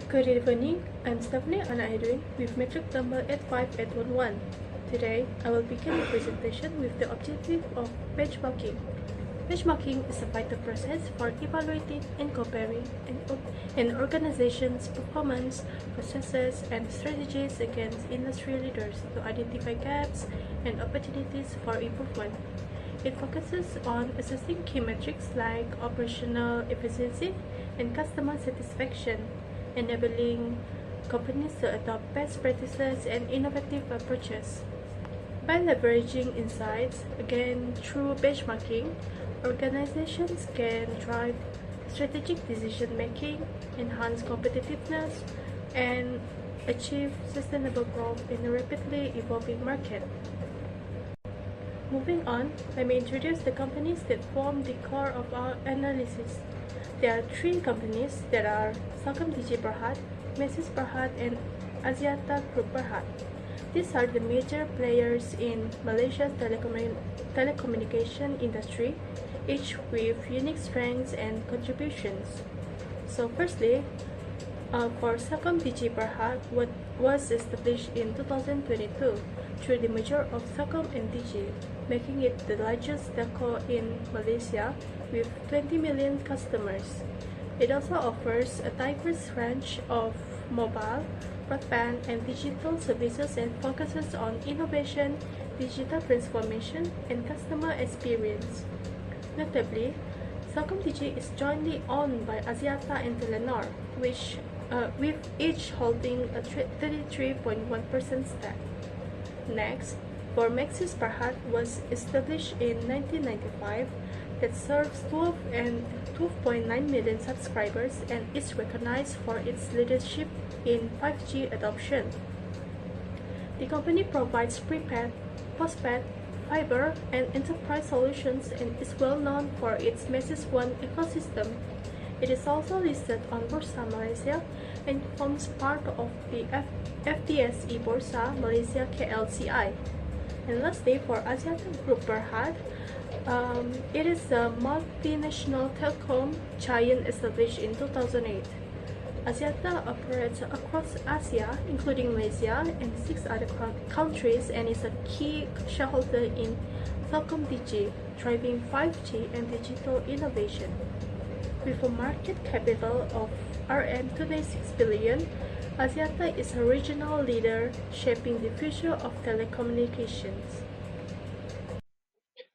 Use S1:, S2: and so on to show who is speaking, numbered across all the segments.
S1: Good evening, I'm Stephanie and I'm doing with metric number 85811. Today, I will begin the presentation with the objective of benchmarking. Benchmarking is a vital process for evaluating and comparing an organization's performance, processes, and strategies against industry leaders to identify gaps and opportunities for improvement. It focuses on assessing key metrics like operational efficiency and customer satisfaction, enabling companies to adopt best practices and innovative approaches. By leveraging insights, again through benchmarking, organizations can drive strategic decision making, enhance competitiveness, and achieve sustainable growth in a rapidly evolving market. Moving on, let me introduce the companies that form the core of our analysis. There are three companies that are Celcom Digi Berhad, Mesis Berhad, and Axiata Group Berhad. These are the major players in Malaysia's telecommunication industry, each with unique strengths and contributions. So firstly, for Celcom Digi Berhad was established in 2022 through the merger of Celcom and Digi, making it the largest telco in Malaysia with 20 million customers. It also offers a diverse range of mobile, broadband, and digital services and focuses on innovation, digital transformation, and customer experience. Notably, Celcom Digi is jointly owned by Axiata and Telenor, with each holding a 33.1% stake. Next, for Mesis Berhad was established in 1995 that serves 12.9 million subscribers and is recognized for its leadership in 5G adoption. The company provides prepaid, postpaid, fiber, and enterprise solutions and is well known for its Mesis One ecosystem. It is also listed on Bursa Malaysia and forms part of the FTSE Bursa Malaysia KLCI. And lastly, for Axiata Group Berhad, it is a multinational telecom giant established in 2008. Axiata operates across Asia, including Malaysia and 6 other countries, and is a key shareholder in Celcom Digi, driving 5G and digital innovation. With a market capital of RM 26 billion, Axiata is a regional leader shaping the future of telecommunications.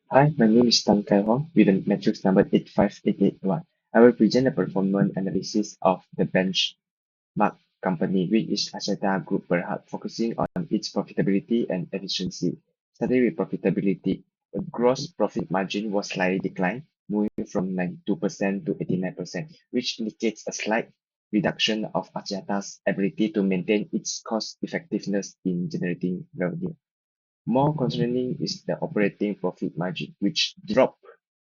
S2: Hi, my name is Tan Kai Hong with the matrix number 85881. I will present a performance analysis of the benchmark company, which is Axiata Group Berhad, focusing on its profitability and efficiency. Starting with profitability, the gross profit margin was slightly declined, moving from 92% to 89%, which indicates a slight reduction of Axiata's ability to maintain its cost effectiveness in generating revenue. More concerning is the operating profit margin, which dropped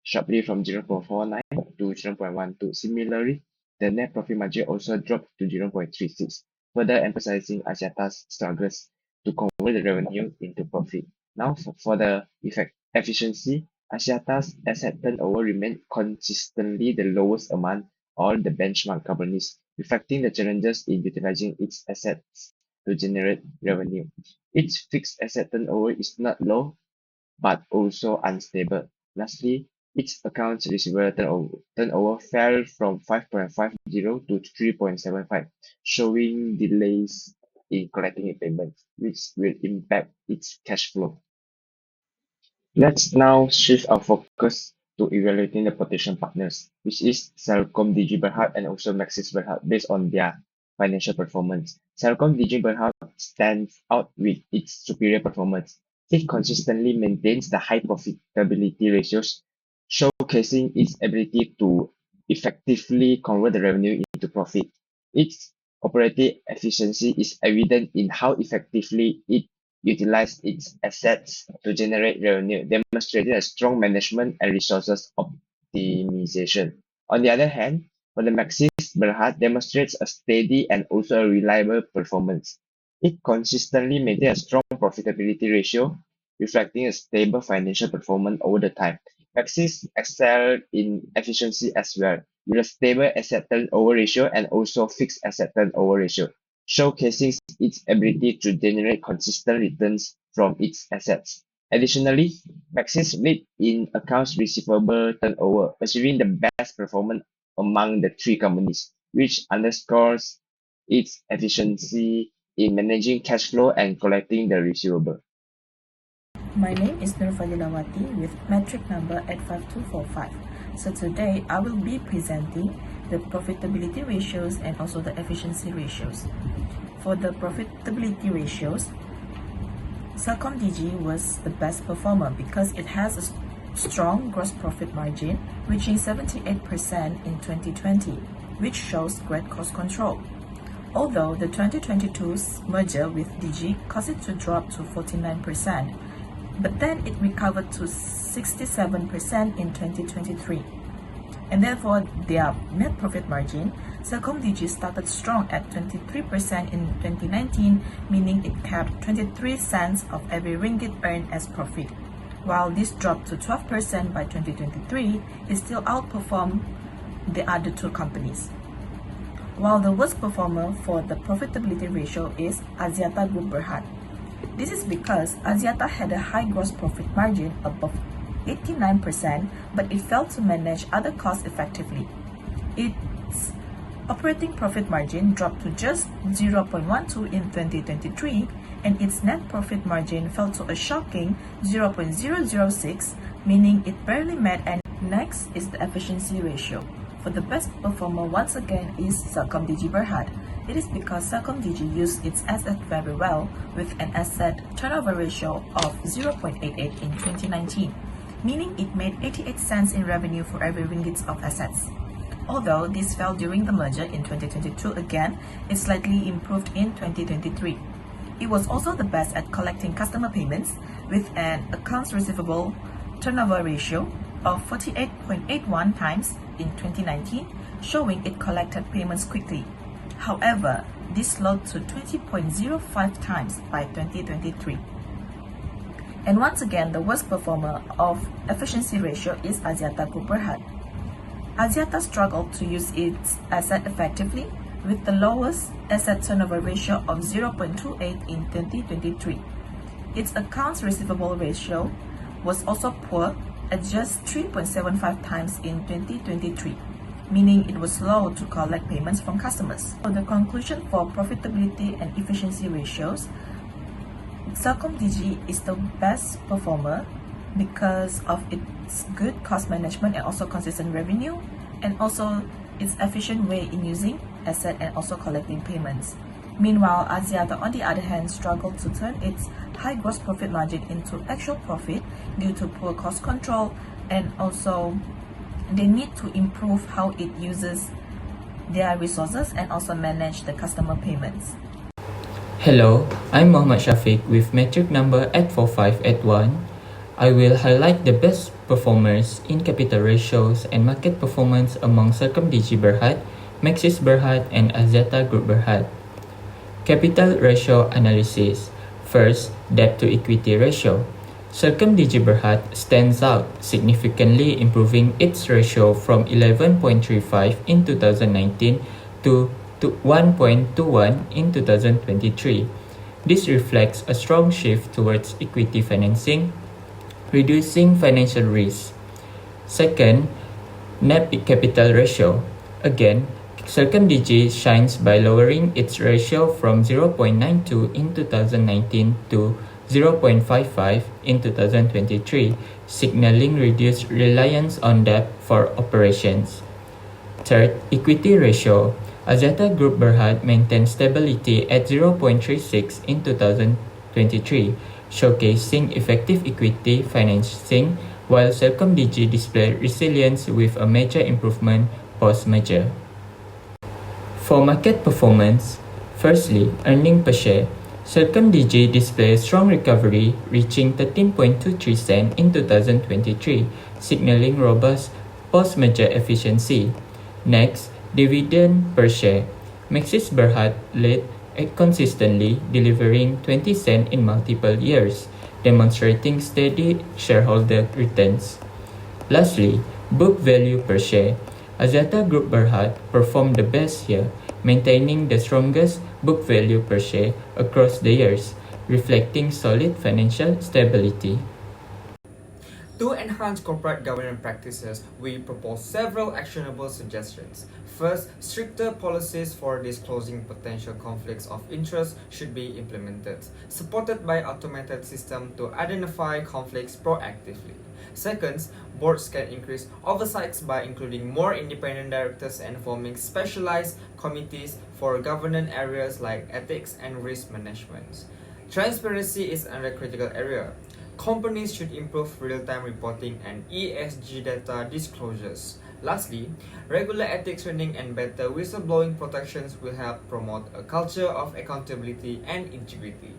S2: sharply from 0.49 to 0.12. Similarly, the net profit margin also dropped to 0.36, further emphasizing Axiata's struggles to convert the revenue into profit. Now, for the efficiency, Axiata's asset turnover remained consistently the lowest among all the benchmark companies, reflecting the challenges in utilizing its assets to generate revenue. Its fixed asset turnover is not low, but also unstable. Lastly, its accounts receivable turnover fell from 5.50 to 3.75, showing delays in collecting payments, which will impact its cash flow. Let's now shift our focus to evaluating the potential partners, which is Celcom Digi Berhad and also Maxis Berhad based on their financial performance. Celcom Digi Berhad stands out with its superior performance. It consistently maintains the high profitability ratios, showcasing its ability to effectively convert the revenue into profit. Its operating efficiency is evident in how effectively it utilized its assets to generate revenue, demonstrating a strong management and resources optimization. On the other hand, for the Maxis Berhad demonstrates a steady and also a reliable performance. It consistently maintains a strong profitability ratio, reflecting a stable financial performance over the time. Maxis excelled in efficiency as well, with a stable asset turnover ratio and also fixed asset turnover ratio, showcasing its ability to generate consistent returns from its assets. Additionally, Maxis lead in accounts receivable turnover, achieving the best performance among the three companies, which underscores its efficiency in managing cash flow and collecting the receivable.
S3: My name is Nur Fadilawati with metric number 85245. So today I will be presenting the profitability ratios and also the efficiency ratios. For the profitability ratios, CelcomDigi was the best performer because it has a strong gross profit margin reaching 78% in 2020, which shows great cost control. Although the 2022's merger with Digi caused it to drop to 49%, but then it recovered to 67% in 2023. And therefore, their net profit margin, CelcomDigi started strong at 23% in 2019, meaning it kept 23 cents of every ringgit earned as profit. While this dropped to 12% by 2023, it still outperformed the other two companies. While the worst performer for the profitability ratio is Axiata Group Berhad. This is because Axiata had a high gross profit margin above 89%, but it failed to manage other costs effectively. Its operating profit margin dropped to just 0.12 in 2023, and its net profit margin fell to a shocking 0.006, meaning it barely met any. Next is the efficiency ratio. For the best performer once again is CelcomDigi Berhad. It is because CelcomDigi used its asset very well with an asset turnover ratio of 0.88 in 2019, meaning it made 88 cents in revenue for every ringgit of assets. Although this fell during the merger in 2022 again, it slightly improved in 2023. It was also the best at collecting customer payments with an accounts receivable turnover ratio of 48.81 times in 2019, showing it collected payments quickly. However, this slowed to 20.05 times by 2023. And once again, the worst performer of efficiency ratio is Axiata Group Berhad. Axiata struggled to use its asset effectively with the lowest asset turnover ratio of 0.28 in 2023. Its accounts receivable ratio was also poor at just 3.75 times in 2023, meaning it was slow to collect payments from customers. So the conclusion for profitability and efficiency ratios, CelcomDigi is the best performer because of its good cost management and also consistent revenue, and also its efficient way in using asset and also collecting payments. Meanwhile, Axiata on the other hand struggled to turn its high gross profit margin into actual profit due to poor cost control, and also they need to improve how it uses their resources and also manage the customer payments.
S4: Hello, I'm Mohammad Shafiq with metric number 84581. I will highlight the best performers in capital ratios and market performance among CelcomDigi Berhad, Maxis Berhad, and Axiata Group Berhad. Capital ratio analysis. First, debt to equity ratio. CelcomDigi Berhad stands out, significantly improving its ratio from 11.35 in 2019 to 1.21 in 2023. This reflects a strong shift towards equity financing, reducing financial risk. Second, net capital ratio. Again, CelcomDigi shines by lowering its ratio from 0.92 in 2019 to 0.55 in 2023, signaling reduced reliance on debt for operations. Third, equity ratio. Axiata Group Berhad maintained stability at 0.36 in 2023, showcasing effective equity financing, while CelcomDigi displayed resilience with a major improvement post-merger. For market performance, firstly, earnings per share. CelcomDigi displayed strong recovery, reaching 13.23 cents in 2023, signaling robust post-merger efficiency. Next, dividend per share. Maxis Berhad led consistently, delivering 20 cents in multiple years, demonstrating steady shareholder returns. Lastly, book value per share. Axiata Group Berhad performed the best here, maintaining the strongest book value per share across the years, reflecting solid financial stability.
S5: To enhance corporate governance practices, we propose several actionable suggestions. First, stricter policies for disclosing potential conflicts of interest should be implemented, supported by automated system to identify conflicts proactively. Second, boards can increase oversights by including more independent directors and forming specialized committees for governance areas like ethics and risk management. Transparency is another critical area. Companies should improve real-time reporting and ESG data disclosures. Lastly, regular ethics training and better whistleblowing protections will help promote a culture of accountability and integrity.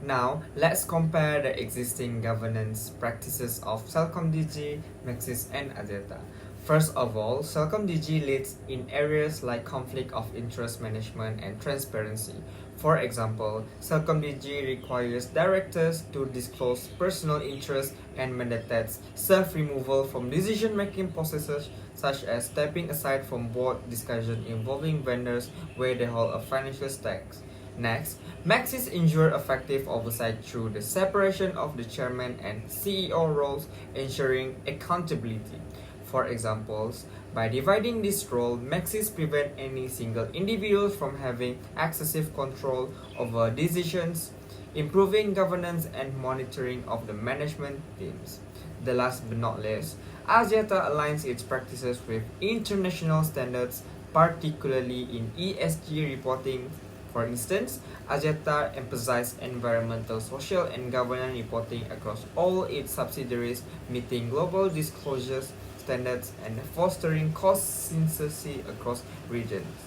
S5: Now, let's compare the existing governance practices of CelcomDigi, Maxis, and Axiata. First of all, CelcomDigi leads in areas like conflict of interest management and transparency. For example, CelcomDigi requires directors to disclose personal interest and mandates self-removal from decision-making processes such as stepping aside from board discussion involving vendors where they hold a financial stakes. Next, Maxis ensure effective oversight through the separation of the chairman and CEO roles, ensuring accountability. For examples, by dividing this role, Maxis prevent any single individual from having excessive control over decisions, improving governance and monitoring of the management teams. The last but not least, Axiata aligns its practices with international standards, particularly in ESG reporting. For instance, Axiata emphasizes environmental, social, and governance reporting across all its subsidiaries, meeting global disclosures standards and fostering consistency across regions.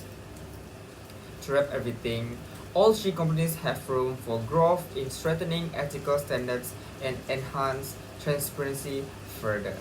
S5: To wrap everything, all three companies have room for growth in strengthening ethical standards and enhance transparency further.